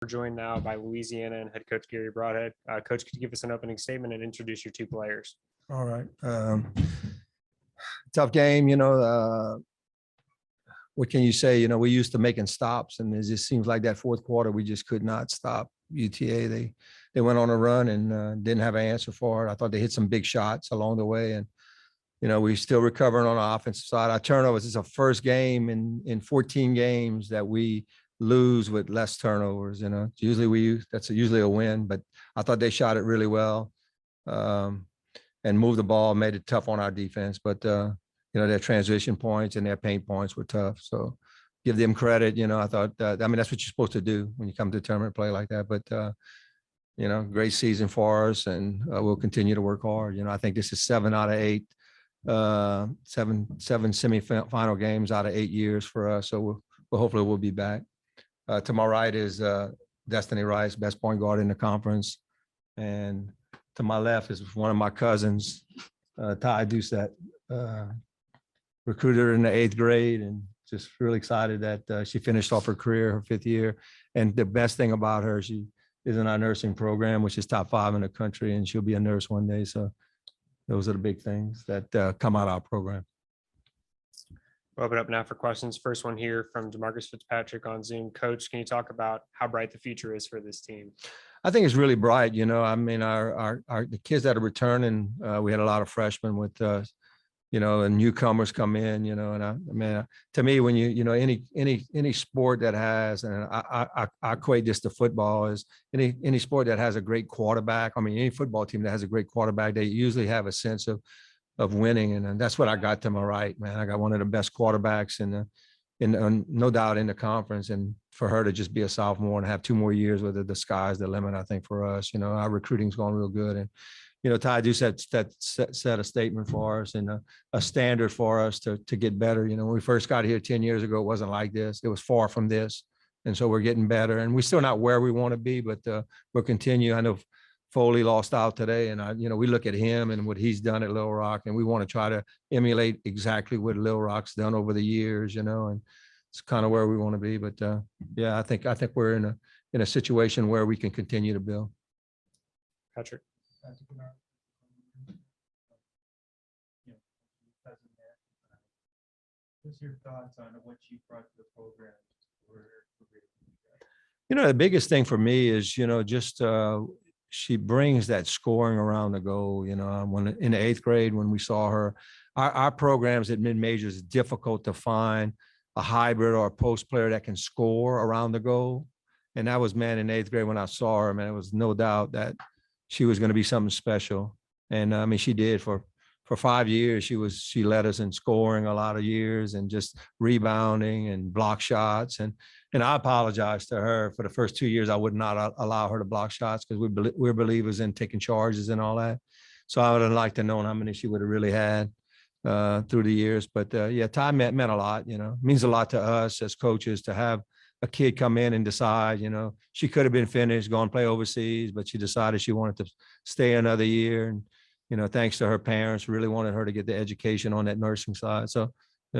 We're joined now by Louisiana and head coach Gary Broadhead. Coach, could you give us an opening statement and introduce your two players? All right. Tough game, what can you say? We used to making stops, and it just seems like that fourth quarter, we just could not stop UTA. They went on a run and didn't have an answer for it. I thought they hit some big shots along the way, and we're still recovering on the offensive side. Our turnovers, it's our first game in 14 games that we lose with less turnovers. Usually that's usually a win, but I thought they shot it really well and moved the ball, made it tough on our defense. But their transition points and their paint points were tough. So give them credit. I thought that's what you're supposed to do when you come to tournament play like that. But great season for us, and we'll continue to work hard. I think this is 7 out of 8. Seven semifinal games out of 8 years for us. So hopefully we'll be back. To my right is Destiny Rice, best point guard in the conference. And to my left is one of my cousins, Ty Doucette, recruited her in the 8th grade, and just really excited that she finished off her career, her 5th year. And the best thing about her, she is in our nursing program, which is top 5 in the country, and she'll be a nurse one day. So those are the big things that come out of our program. We'll open up now for questions. First one here from DeMarcus Fitzpatrick on Zoom. Coach, can you talk about how bright the future is for this team? I think it's really bright. The kids that are returning, we had a lot of freshmen with, and newcomers come in, to me, when any sport that has, and I equate this to football, is any sport that has a great quarterback. Any football team that has a great quarterback, they usually have a sense of winning. And that's what I got to my right, man. I got one of the best quarterbacks in no doubt in the conference. And for her to just be a sophomore and have 2 more years with her, the sky's the limit, I think, for us. Our recruiting's going real good. And Ty Doucette set a statement for us and a standard for us to get better. When we first got here 10 years ago, it wasn't like this. It was far from this. And so we're getting better. And we're still not where we want to be, but we'll continue. I know Foley lost out today, and we look at him and what he's done at Little Rock, and we want to try to emulate exactly what Little Rock's done over the years, and it's kind of where we want to be. But I think we're in a situation where we can continue to build. Patrick. What's your thoughts on what you brought to the program? The biggest thing for me is, just she brings that scoring around the goal. When in the 8th grade, when we saw her, our programs at mid-majors, is difficult to find a hybrid or a post player that can score around the goal. And that was, man, in 8th grade when I saw her, man, it was no doubt that she was going to be something special. And she did for 5 years. She led us in scoring a lot of years and just rebounding and block shots. And I apologize to her for the first 2 years. I would not allow her to block shots because we're believers in taking charges and all that. So I would have liked to know how many she would have really had through the years. But Ty meant a lot. It means a lot to us as coaches to have a kid come in and decide, she could have been finished, go and play overseas, but she decided she wanted to stay another year. And, thanks to her parents, really wanted her to get the education on that nursing side. So,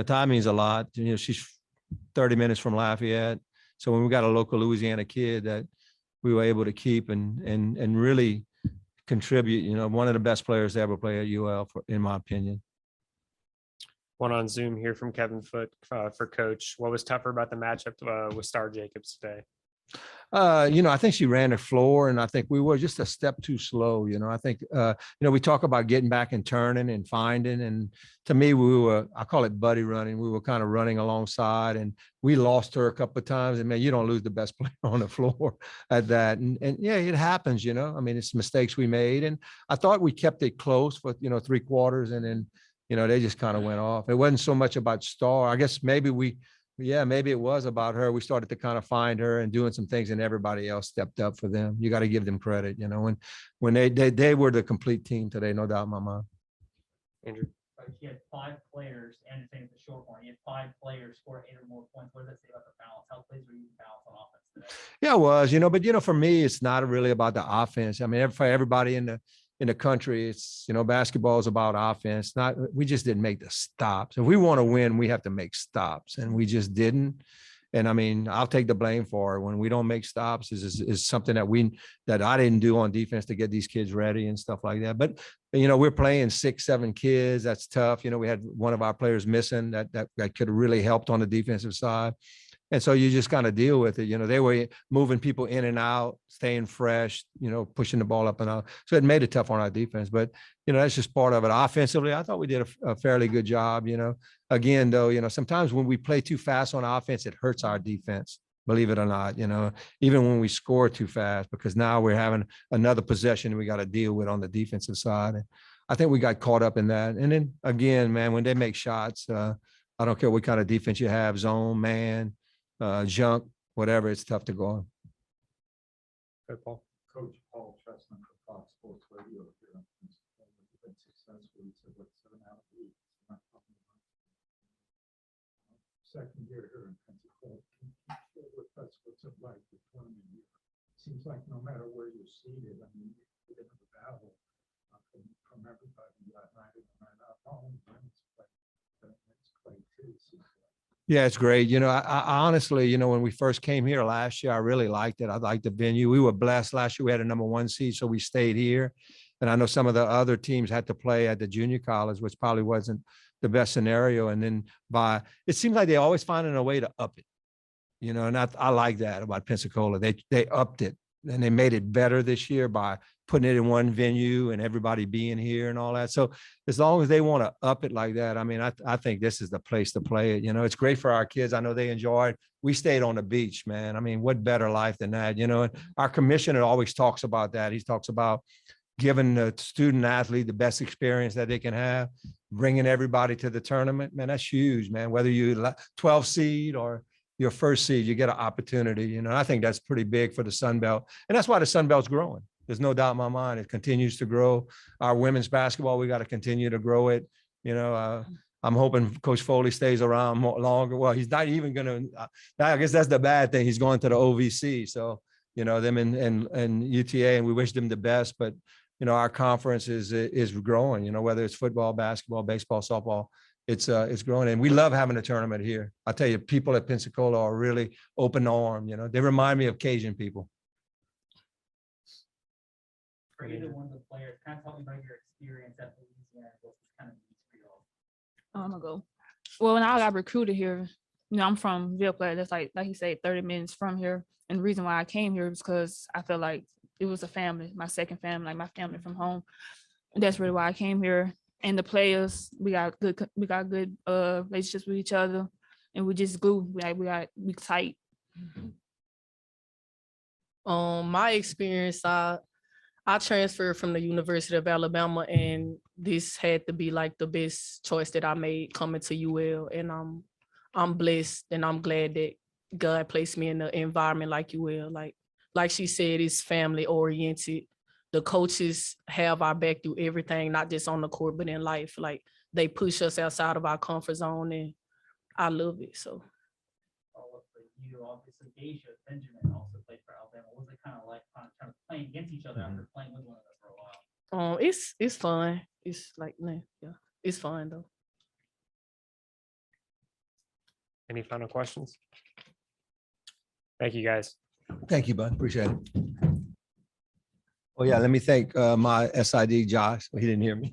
Ty means a lot. She's 30 minutes from Lafayette. So when we got a local Louisiana kid that we were able to keep and really contribute, one of the best players to ever play at UL, in my opinion. One on Zoom here from Kevin Foote for Coach. What was tougher about the matchup with Star Jacobs today? I think she ran the floor, and I think we were just a step too slow. I think, we talk about getting back and turning and finding. And to me, I call it buddy running. We were kind of running alongside, and we lost her a couple of times. And man, you don't lose the best player on the floor at that. And yeah, it happens, it's mistakes we made. And I thought we kept it close for, 3 quarters, and then, they just kind of went off. It wasn't so much about Star. I guess maybe maybe it was about her. We started to kind of find her and doing some things, and everybody else stepped up for them. You got to give them credit, when they were the complete team today, no doubt in my mind. Andrew. You had 5 players, and the same with the short one. You had 5 players score 8 or more points. What does that say about the balance? How pleased were you with the balance on offense today? Yeah, it was, but for me, it's not really about the offense. For everybody in the country, it's, basketball is about offense. We just didn't make the stops. If we want to win, we have to make stops, and we just didn't. And I mean, I'll take the blame for it. When we don't make stops is something that I didn't do on defense to get these kids ready and stuff like that. But, we're playing 6, 7 kids. That's tough. We had one of our players missing that could have really helped on the defensive side. And so you just kind of deal with it. They were moving people in and out, staying fresh, pushing the ball up and out. So it made it tough on our defense. But, that's just part of it. Offensively, I thought we did a fairly good job. Again, though, sometimes when we play too fast on offense, it hurts our defense, believe it or not, even when we score too fast, because now we're having another possession we got to deal with on the defensive side. And I think we got caught up in that. And then again, man, when they make shots, I don't care what kind of defense you have, zone, man, junk, whatever, it's tough to go on. Good, Paul. Coach Paul Chestnut for Fox Sports Radio here. You've been successful. You said, what, 7 out of 8? Second year here in Pensacola. Can you share with us what's it like the tournament year? Seems like no matter where you're seated, I mean, you're in the battle from everybody. You got night in and night out. Not only women's play, but men's play too. Seems like. Yeah, it's great. I honestly, when we first came here last year, I really liked it. I liked the venue. We were blessed last year. We had a #1 seed, so we stayed here. And I know some of the other teams had to play at the junior college, which probably wasn't the best scenario. And then it seems like they always finding a way to up it, and I like that about Pensacola. They upped it and they made it better this year by putting it in one venue and everybody being here and all that. So as long as they want to up it like that, I mean, I think this is the place to play it. It's great for our kids. I know they enjoyed. We stayed on the beach, man. I mean, what better life than that, And our commissioner always talks about that. He talks about giving the student athlete the best experience that they can have, bringing everybody to the tournament. Man, that's huge, man. Whether you 12 seed or your first seed, you get an opportunity. I think that's pretty big for the Sun Belt. And that's why the Sun Belt's growing. There's no doubt in my mind. It continues to grow. Our women's basketball, we got to continue to grow it. I'm hoping Coach Foley stays around longer. Well, he's not even going to, I guess that's the bad thing. He's going to the OVC. So, them and UTA, and we wish them the best. But, our conference is growing, whether it's football, basketball, baseball, softball, it's growing. And we love having a tournament here. I tell you, people at Pensacola are really open armed. They remind me of Cajun people. For either one of the players, kind of tell me about your experience at Louisiana. What was kind of neat for you all? I'm gonna go. Well, when I got recruited here, I'm from Ville Platte. That's like you said, 30 minutes from here. And the reason why I came here was because I felt like it was a family, my second family, like my family from home. And that's really why I came here. And the players, we got good relationships with each other, and we just glue. We tight. My experience, I transferred from the University of Alabama, and this had to be like the best choice that I made coming to UL. And I'm blessed, and I'm glad that God placed me in an environment like UL. Like she said, it's family oriented. The coaches have our back through everything, not just on the court, but in life. Like, they push us outside of our comfort zone, and I love it. So. For you, obviously, Deja Benjamin also played for Alabama. What was it kind of like kind of playing against each other after playing with one another for a while? It's fun. It's like, yeah, it's fun though. Any final questions? Thank you, guys. Thank you, bud. Appreciate it. Oh, yeah. Let me thank my SID, Josh. He didn't hear me.